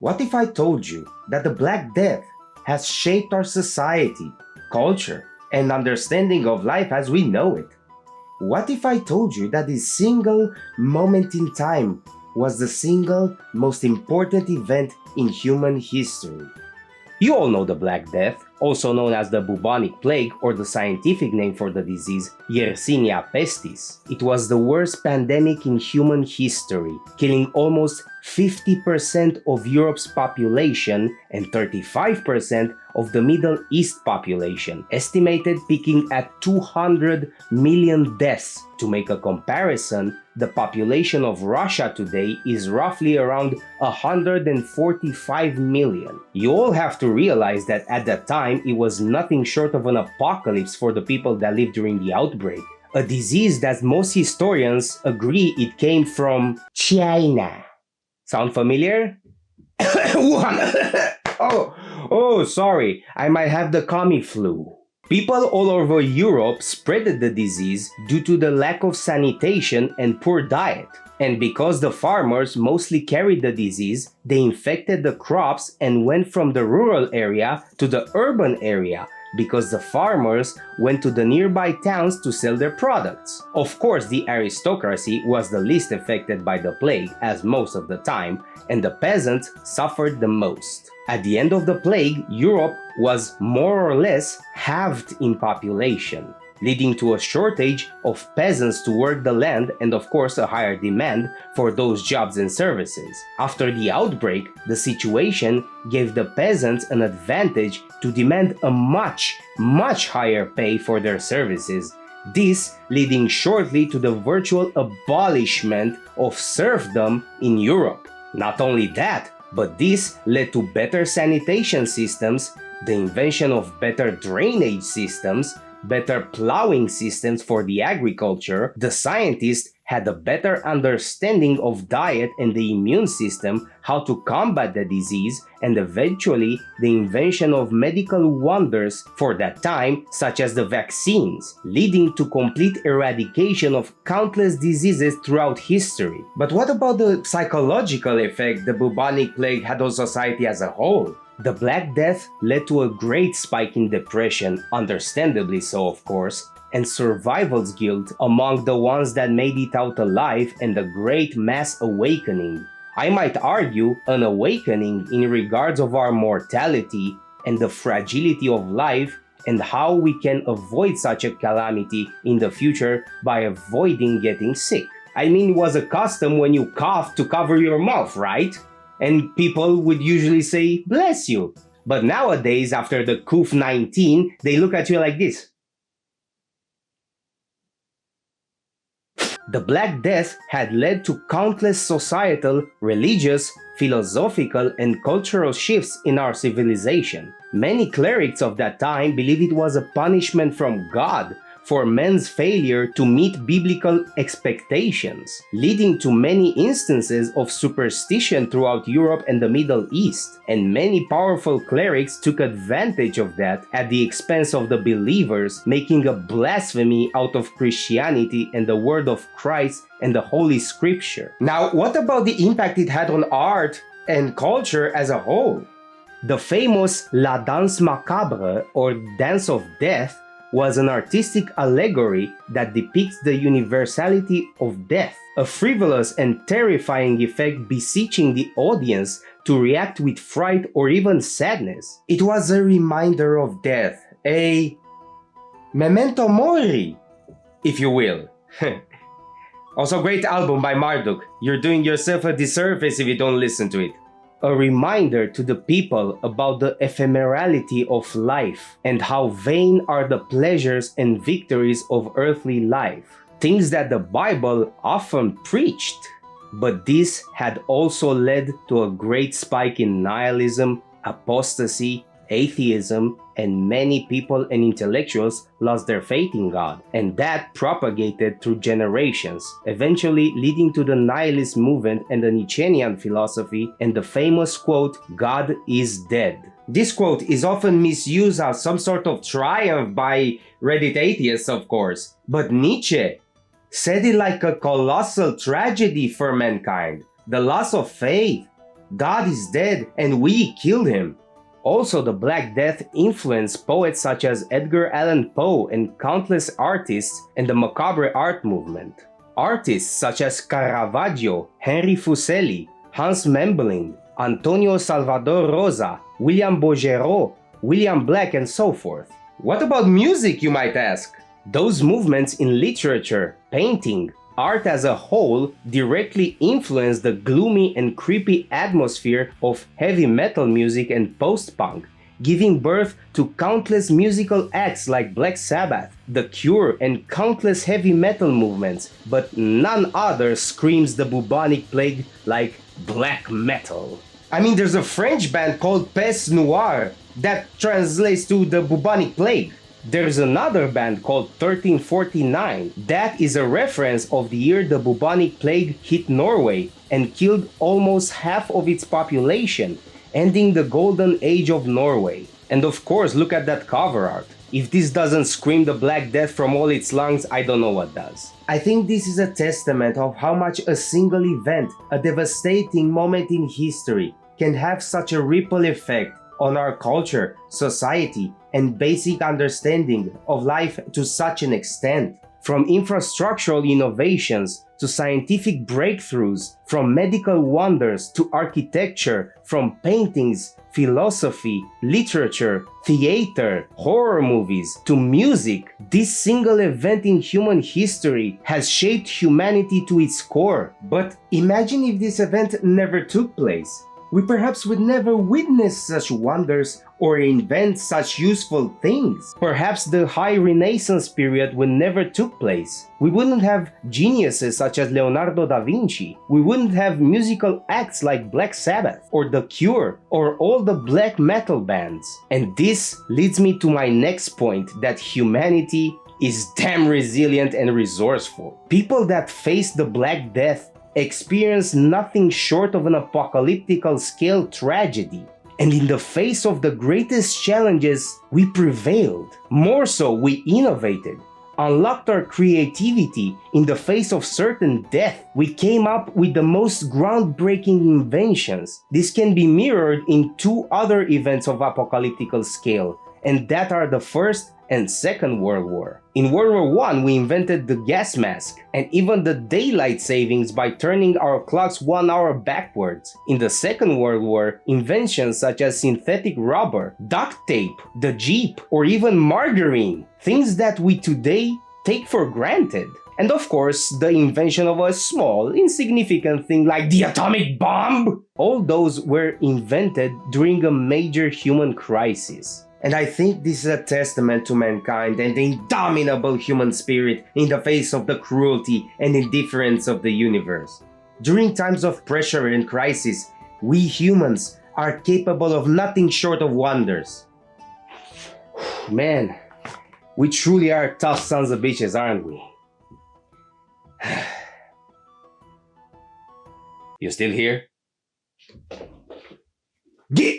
What if I told you that the Black Death has shaped our society, culture, and understanding of life as we know it? What if I told you that this single moment in time was the single most important event in human history? You all know the Black Death, also known as the bubonic plague or the scientific name for the disease, Yersinia pestis. It was the worst pandemic in human history, killing almost 50% of Europe's population and 35% of the Middle East population, estimated peaking at 200 million deaths. To make a comparison, the population of Russia today is roughly around 145 million. You all have to realize that at that time it was nothing short of an apocalypse for the people that lived during the outbreak. A disease that most historians agree it came from China. Sound familiar? Wuhan. Sorry, I might have the commie flu. People all over Europe spread the disease due to the lack of sanitation and poor diet. And because the farmers mostly carried the disease, they infected the crops and went from the rural area to the urban area, because the farmers went to the nearby towns to sell their products. Of course, the aristocracy was the least affected by the plague, as most of the time, and the peasants suffered the most. At the end of the plague, Europe was more or less halved in population, leading to a shortage of peasants to work the land and of course a higher demand for those jobs and services. After the outbreak, the situation gave the peasants an advantage to demand a much higher pay for their services, this leading shortly to the virtual abolishment of serfdom in Europe. Not only that, but this led to better sanitation systems, the invention of better drainage systems, better plowing systems for the agriculture. The scientists had a better understanding of diet and the immune system, how to combat the disease, and eventually the invention of medical wonders for that time, such as the vaccines, leading to complete eradication of countless diseases throughout history. But what about the psychological effect the bubonic plague had on society as a whole? The Black Death led to a great spike in depression, understandably so of course, and survival's guilt among the ones that made it out alive, and a great mass awakening. I might argue an awakening in regards of our mortality and the fragility of life, and how we can avoid such a calamity in the future by avoiding getting sick. I mean, it was a custom when you coughed to cover your mouth, right? And people would usually say, bless you. But nowadays, after the COVID-19, they look at you like this. The Black Death had led to countless societal, religious, philosophical, and cultural shifts in our civilization. Many clerics of that time believed it was a punishment from God for men's failure to meet biblical expectations, leading to many instances of superstition throughout Europe and the Middle East. And many powerful clerics took advantage of that at the expense of the believers, making a blasphemy out of Christianity and the word of Christ and the Holy Scripture. Now, what about the impact it had on art and culture as a whole? The famous La Danse Macabre, or Dance of Death, was an artistic allegory that depicts the universality of death, a frivolous and terrifying effect beseeching the audience to react with fright or even sadness. It was a reminder of death, a memento mori, if you will. Also, great album by Marduk. You're doing yourself a disservice if you don't listen to it. A reminder to the people about the ephemerality of life and how vain are the pleasures and victories of earthly life. Things that the Bible often preached. But this had also led to a great spike in nihilism, apostasy, atheism, and many people and intellectuals lost their faith in God, and that propagated through generations, eventually leading to the nihilist movement and the Nietzschean philosophy and the famous quote, "God is dead." This quote is often misused as some sort of triumph by Reddit atheists, of course, but Nietzsche said it like a colossal tragedy for mankind, the loss of faith, God is dead and we killed him. Also, the Black Death influenced poets such as Edgar Allan Poe and countless artists in the macabre art movement. Artists such as Caravaggio, Henri Fuseli, Hans Memling, Antonio Salvador Rosa, William Bouguereau, William Blake, and so forth. What about music, you might ask? Those movements in literature, painting, art as a whole directly influenced the gloomy and creepy atmosphere of heavy metal music and post-punk, giving birth to countless musical acts like Black Sabbath, The Cure, and countless heavy metal movements, but none other screams the bubonic plague like black metal. I mean, there's a French band called Peste Noire that translates to the bubonic plague. There's another band called 1349 that is a reference of the year the bubonic plague hit Norway and killed almost half of its population, ending the golden age of Norway. And of course, look at that cover art. If this doesn't scream the Black Death from all its lungs, I don't know what does. I think this is a testament of how much a single event, a devastating moment in history, can have such a ripple effect on our culture, society, and basic understanding of life to such an extent. From infrastructural innovations to scientific breakthroughs, from medical wonders to architecture, from paintings, philosophy, literature, theater, horror movies, to music, this single event in human history has shaped humanity to its core. But imagine if this event never took place. We perhaps would never witness such wonders or invent such useful things. Perhaps the High Renaissance period would never took place. We wouldn't have geniuses such as Leonardo da Vinci. We wouldn't have musical acts like Black Sabbath or The Cure or all the black metal bands. And this leads me to my next point, that humanity is damn resilient and resourceful. People that face the Black Death experienced nothing short of an apocalyptical scale tragedy. And in the face of the greatest challenges, we prevailed. More so, we innovated, unlocked our creativity in the face of certain death. We came up with the most groundbreaking inventions. This can be mirrored in two other events of apocalyptical scale, and that are the First and Second World War. In World War I, we invented the gas mask and even the daylight savings by turning our clocks 1 hour backwards. In the Second World War, inventions such as synthetic rubber, duct tape, the Jeep, or even margarine, things that we today take for granted. And of course, the invention of a small, insignificant thing like the atomic bomb! All those were invented during a major human crisis. And I think this is a testament to mankind and the indomitable human spirit in the face of the cruelty and indifference of the universe. During times of pressure and crisis, we humans are capable of nothing short of wonders. Man, we truly are tough sons of bitches, aren't we? You still here? Get